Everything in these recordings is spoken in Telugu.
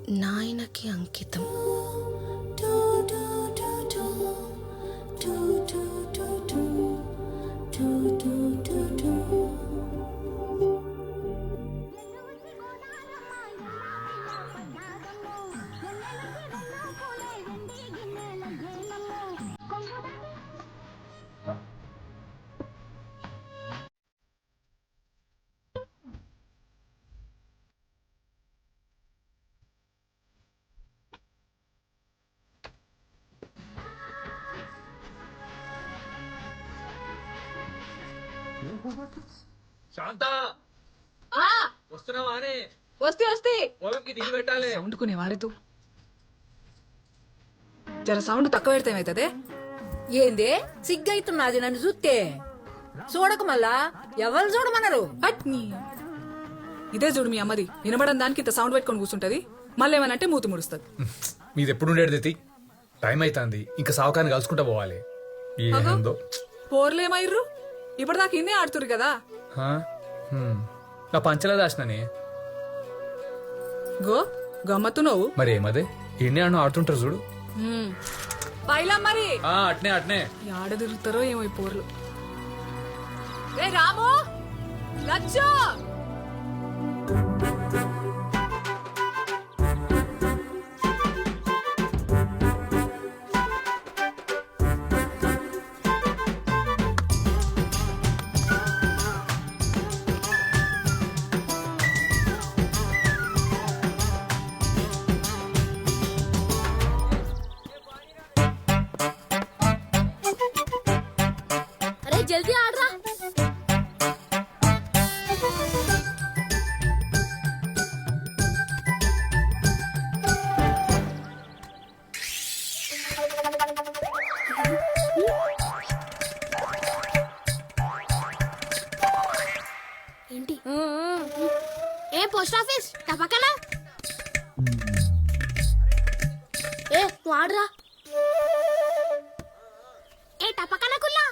నాయనకి అంకితం. శాంత వస్తున్నావా అని? వస్తే పొలంకి దిగి పెట్టాలి. సౌండ్కునే వారేతూ జర సౌండ్ తక్కువ పెడితే ఏమైతుంది? ఏందే సిగ్గైతున్నది నన్ను చూస్తే? చూడక మళ్ళా ఎవరు చూడమన్నారు? అట్నీ ఇదే చూడు మీ అమ్మది వినబడని దానికి ఇంత సౌండ్ పెట్టుకొని కూర్చుంటది. మళ్ళీ ఏమనంటే మూతి ముడుస్తుంది. మీది ఎప్పుడు ఉండేది? టైం అవుతుంది, ఇంకా సావకాన్ని కలుసుకుంటా పోవాలి. ఏందో పోర్లేమయ్యర్రు ఇప్పటిదాకా ఇన్నే ఆడుతురు కదా. నా పంచలా దాచిననే. గో గమ్మత్తు నువ్వు మరి ఏమదే ఎన్ని అన్న ఆడుతుంటారు చూడు. పైలా మరి అట్నే అట్నే ఆడ తిరుగుతారో ఏమో ఈ పోర్లు. రే రాము లచ్చో జల్దీ ఆడరా. ఏంటి? ఏ పోస్ట్ ఆఫీస్ టపకనా? ఏ నువ్వు ఆడరా. ఏ టపకనా కుల్లా.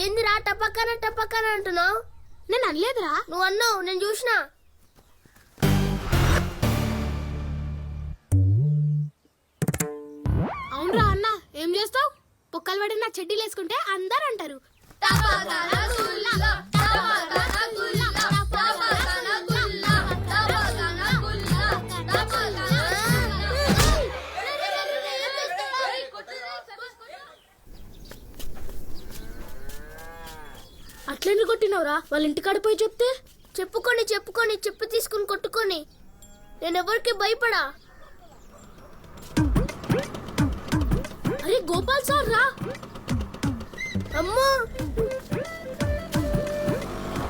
ఏందిరా టపక్కన అంటున్నావు? నేను అనలేదురా. నువ్వు అన్నావు, నేను చూసినా. అవునరా అన్న, ఏం చేస్తావు? పొక్కలు పడి నా చెడ్డీలు వేసుకుంటే అందరు అంటారు అట్లెందుకు కొట్టినవరా? వాళ్ళ ఇంటికాడ పోయి చెప్తే చెప్పుకొని చెప్పు తీసుకుని కొట్టుకొని. నేనెవరికి భయపడా. అరే గోపాల్ సార్ రా. అమ్మో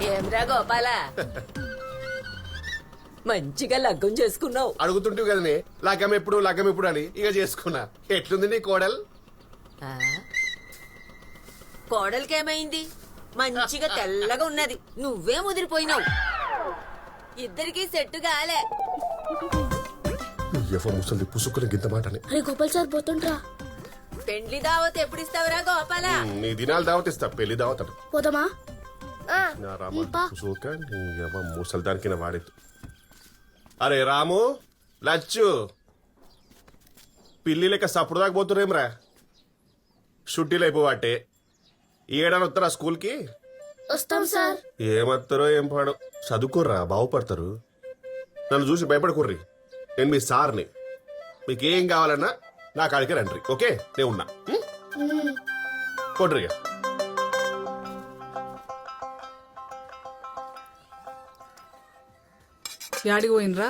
ఏమ్రా గోపాల, మంచిగా లగ్గం చేసుకున్నావు. అడుగుతుంటే కదనే లగ్గం ఎప్పుడు అని ఇక చేసుకున్నా. ఎట్లుంది నీ కోడలు? కోడలికేమైంది? మంచిగా తెల్లగా ఉన్నది. నువ్వే ముదిరిపోయినావు. ఇద్దరికి సెట్టు కాలే. ముసలి పుసుకుని గింత మాటని. అరే గోపాల్ సార్ పోతుండ్రా. పెండ్లి దావత్ ఎప్పుడు ఇస్తావురా గోపాల? నీ దినాలు దావత్ ఇస్తా, పెళ్లి దావత్ అంట. పోదామా? ముసలి దానికి వాడేది. అరే రాము లచ్చు పిల్లి లెక్క సప్పుడు దాకా పోతురేమ్రా. షుట్టీలు అయిపోవాటే ఏడాది వస్తారా స్కూల్ కి? వస్తాం సార్. ఏమత్తారో ఏం పాడో, చదువుకోర్రా బాగుపడతారు. నన్ను చూసి భయపడకుర్రి, నేను మీ సార్ని. మీకేం కావాలన్నా నా కాడికి రండి. ఓకే, నేను ఉన్నా. కొట్రిగా యాడికి పోయినరా?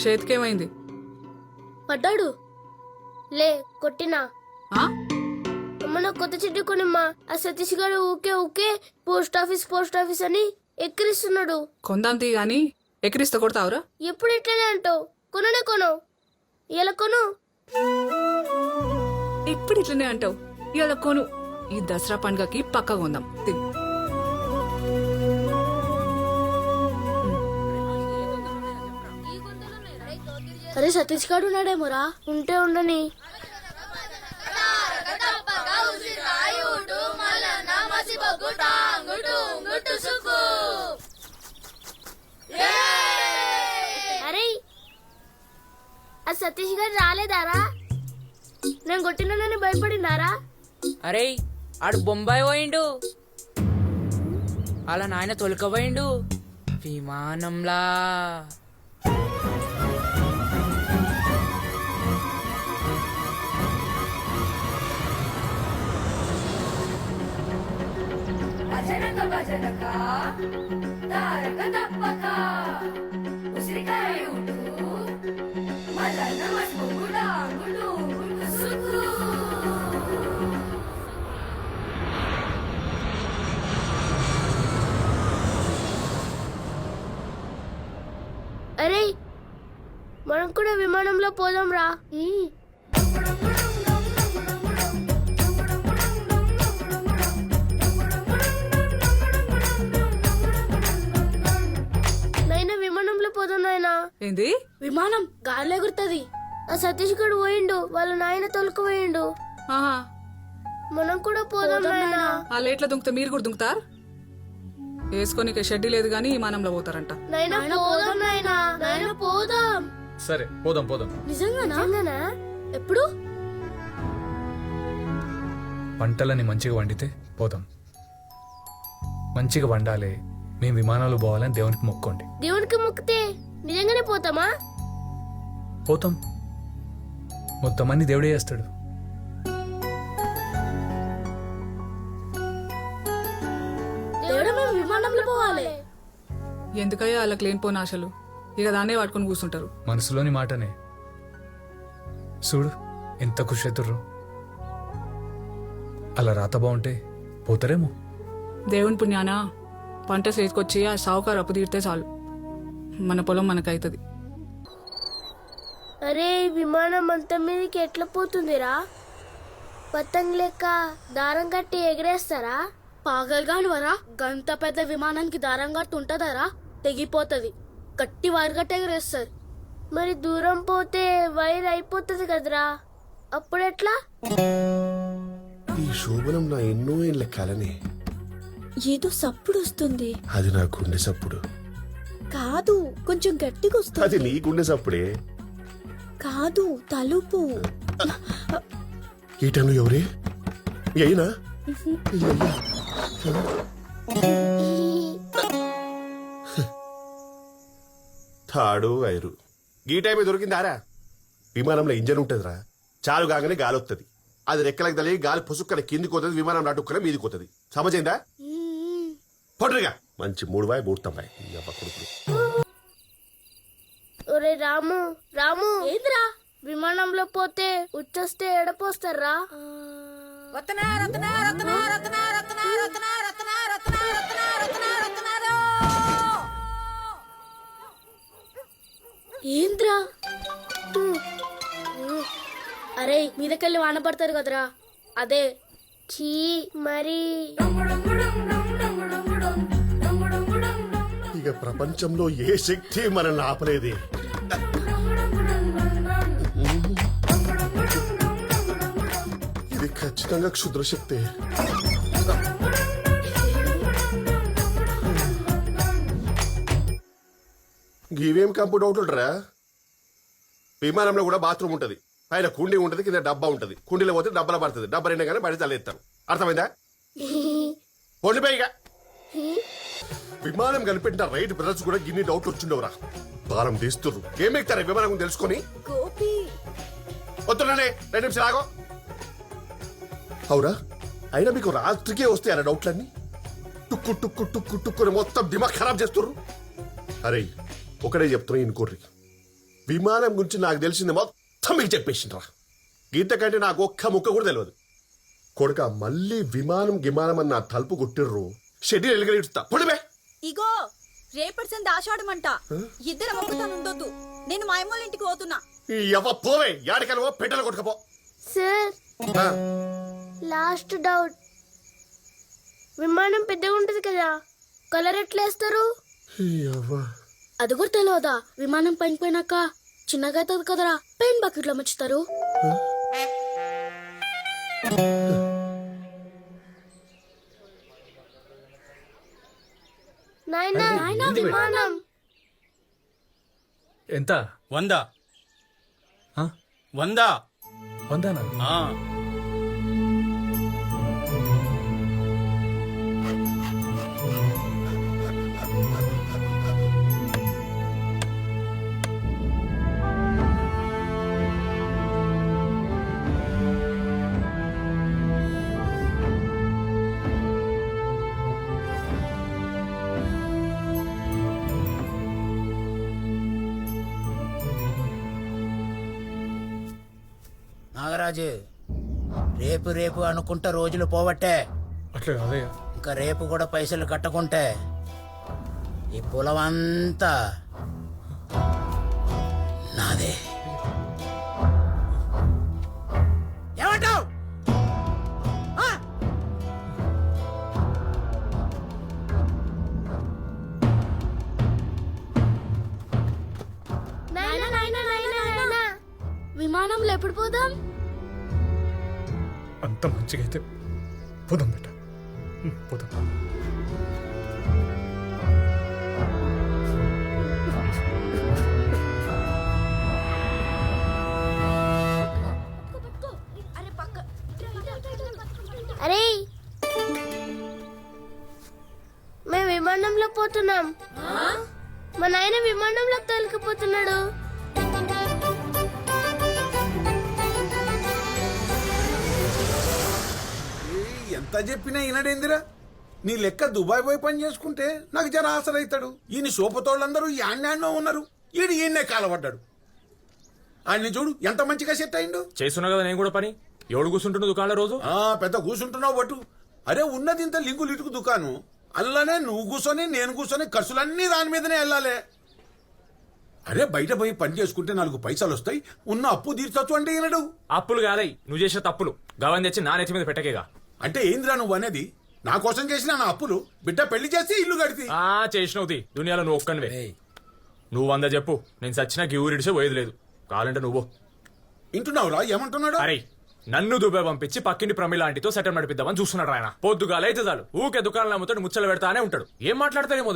చేతికేమైంది? పడ్డాడు. లే కొట్టినా. ఆ? అమ్మ నా కొత్త చెట్టు కొనిమ్మా. ఆ సతీష్ గారు ఊకే పోస్ట్ ఆఫీస్ అని ఎక్కిరిస్తున్నాడు. కొందాం తీ గాని ఎక్కిరిస్తా కొడతావురా? ఎప్పుడు ఎట్లనే అంటావు? కొను ఇలా కొను. ఇప్పుడు ఇట్లనే అంటావు. ఇవాళ కొను. ఈ దసరా పండుగకి పక్కగా ఉందాం. తిని అరే సతీష్ గారు ఉన్నాడేమోరా. ఉంటే ఉండని. అరే ఆ సతీష్ గారు రాలేదారా? నేను కొట్టినానని భయపడినారా? అరే ఆడు బొంబాయి పోయిండు, అలా నాయన తొలకపోయిండు విమానంలా. అరే మనం కూడా విమానంలో పోదాం రా. నైనా విమానంలో పోదాం నాయనా. ఏంది? విమానం గాలిలో ఎగురుతుంది. ఆ సతీష్ గడు పోయిండు, వాళ్ళ నాయన తొలుకు పోయిండు. ఆహా, మనం కూడా పోదాం నాయనా. ఆ లేట్ల దుంకుతే మీరు కూడా దుంకుతారు? వేసుకొని షెడ్డీ లేదు గానీ విమానంలో పోతారంట. నైనా పోదాం నాయనా. నైనా పోదాం. సరే పోదాం పోదాం. నిజంగానా? ఎప్పుడు? వంటలని మంచిగా వండితే పోదాం. మంచిగా వండాలి, మేము విమానాలు పోవాలని దేవునికి మొక్కోండి. దేవునికి మొక్కితే నిజంగానే పోతామా? పోతాం. మొత్తం అన్ని దేవుడే చేస్తాడు. దేవుడు మేము విమానంలో పోవాలి. ఎందుకయ్యా వాళ్ళకి లేనిపోని ఆశలు? ఇక దాన్నే పట్టుకొని కూర్చుంటారు. మనసులోని మాటనే. చూడు ఎంత ఖుషి అవుతుర్రు. అలా రాత బాగుంటే పోతారేమో. దేవుని పుణ్యాన పంట చేతికొచ్చి ఆ సావుకారు అప్పు తీరితే చాలు, మన పొలం మనకైతుంది. అరే ఈ విమానం అంత మీదకి ఎట్లా పోతుందిరా? పతంగ్ లెక్క దారం కట్టి ఎగరేస్తారా? పాగల్గాని వరా, గంత పెద్ద విమానానికి దారం కట్టి ఉంటదరా? తెగిపోతుంది. గట్టి వైర్ కట్టి ఎగరేస్తారు. మరి దూరం పోతే వైర్ అయిపోతుంది కదరా, అప్పుడెట్లా? ఈ శోభనం నా ఎన్నో ఏళ్ళ కలనే. ఏదో సప్పుడు వస్తుంది. అది నా గుండె సప్పుడు. కాదు, కొంచెం గట్టిగా వస్తుంది. అది నీ గుండె సప్పుడే. కాదు, తలుపు. ఈ టైంలో ఎవరే? మీ అయినా? తాడు ఐరు ఈ టైమే దొరికిందారా? విమానంలో ఇంజన్ ఉంటుందిరా, చాలు కాగానే గాలి వస్తుంది. అది రెక్కలకు తల్లి గాలి పుసుక్కల కిందికి పోతుంది, విమానం నాటుక్కల మీదికి పోతుంది. సమజైందా? పొట్రిగా మంచి 3 కొడుకులు. ఒరే రాము, రాము ఏంద్రా? విమానంలో పోతే ఉచ్చొస్తే ఎడపోస్తారా? ఏంద్రా? అరే మీదకెళ్ళి వాన పడతారు కదరా, అదే. చీ మరి ఇక ప్రపంచంలో ఏ శక్తి మనల్ని ఆపలేదే. ఇది ఖచ్చితంగా క్షుద్ర శక్తి. ఇవేం కంప్యూటర్ అవుతుంటారా? విమానంలో కూడా బాత్రూమ్ ఉంటది, పైన కుండీ ఉంటది, కింద డబ్బా ఉంటది. కుండీలో పోతే డబ్బాలో పడుతుంది, డబ్బా నిండగానే బయట తలెత్తారు. అర్థమైందా? పొండిపోయిగా విమానం కనిపెట్టిన రైట్ బ్రదర్స్ కూడా గిన్ని డౌట్లు వచ్చిండవురా. భారం తీస్తుర్రు. ఏం ఎక్కుతారా విమానం గురించి తెలుసుకొని? గోపి వద్దులనే 2 నిమిషాలు ఆగో. అవురా, అయినా మీకు రాత్రికే వస్తాయి అలా డౌట్లన్నీ. టుక్కు టుక్కు టుక్కు టుక్కుని మొత్తం దిమాగ్ ఖరాబ్ చేస్తుర్రు. అరే ఒకటే చెప్తున్నా ఇనుకోర్రి, విమానం గురించి నాకు తెలిసింది మొత్తం మీకు చెప్పేసిండ్రా. గీత కంటే నాకు ఒక్క ముక్క కూడా తెలియదు. కొడుక మళ్ళీ విమానం గిమానం అని నా తలుపు కొట్టిర్రు, షెడ్యూల్ ఎలుగలిస్తా పొడిపే. ఇగో రేపటి సంది ఆషాఢమంట. ఇద్దరం ఒక్కతాను ఉండొద్దు. నేను మా అమ్మోళ్ళ ఇంటికి పోతున్నా. ఎవ పోవే, యాడికలవో పెట్టలు కొట్టుకపో. సార్ లాస్ట్ డౌట్, విమానం పెద్దగా ఉంటది కదా, కలర్ ఎట్లా వేస్తారు? అది కూడా తెలియదా? విమానం పనిపోయినాక చిన్నగా అవుతుంది కదరా పెయిన్ బకెట్లో ముంచుతారు. నాయనా నాయనా విమానం. ఎంత 100 ఆ? 100 వందానా? ఆ. నాగరాజు రేపు రేపు అనుకుంటా రోజులు పోవట్టే. అట్లే అదే ఇంకా రేపు కూడా పైసలు కట్టకుంటే ఈ పొలం అంతా నాదే. ఏమంటావ్? ఆ? నాయనా నాయనా నాయనా నాయనా విమానంలో ఎప్పుడు పోదాం? అంత మంచిగా అయితే పోదాం బేట, పోదాం. అరే మేము విమానంలో పోతున్నాం. మా నాయన విమానంలో తోలుకుపోతున్నాడు. ఎంత చెప్పినా ఈనడేందిరా? నీ లెక్క దుబాయ్ పోయి పని చేసుకుంటే నాకు జర ఆసరైతాడు. ఈయన సోపతోళ్ళందరూ యాన్యాన్నో ఉన్నారు, ఈడు ఈయన్నే కాలపడ్డాడు. ఆయన్ని చూడు ఎంత మంచిగా సెట్ అయిండు. చేస్తున్నా కదా నేను కూడా పని. ఎవడు కూర్చుంటున్న దుకాణంలో రోజు? పెద్ద కూర్చుంటున్నావు బట్టు. అరే ఉన్నది ఇంత లింకులు ఇటుకు దుకాణం, అందులోనే నువ్వు కూర్చొని నేను కూర్చొని ఖర్చులన్నీ దాని మీదనే వెళ్ళాలి. అరే బయట పోయి పని చేసుకుంటే 4 పైసలు వస్తాయి, ఉన్న అప్పు తీర్చొచ్చు అంటే ఈనడు. అప్పులు కాదై నువ్వు చేసిన తప్పులు గవన్ తెచ్చి నా నెత్తి మీద పెట్టకేగా. అంటే ఏందిరా నువ్వు అనేది? నా కోసం చేసిన నా అప్పులు బిడ్డ పెళ్లి చేసి ఇల్లు కడితే చేసినవుది దునియాలో నువ్వు ఒక్కనివే. నువ్వు 100 చెప్పు, నేను సచ్చినా గిఊరిడిసే పోయేది లేదు. కావాలంటే నువ్వు వింటున్నావురా ఏమంటున్నాడు? అరే నన్ను దుబాయ్ పంపించి పక్కింటి ప్రమిళ ఆంటీతో సెటిల్ నడిపిద్దామని చూస్తున్నాడు ఆయన. పొద్దుగాల అయితే చాలు ఊకే దుకాణంలో అమ్ముతాడు, ముచ్చలు పెడతానే ఉంటాడు. ఏం మాట్లాడతాడేమో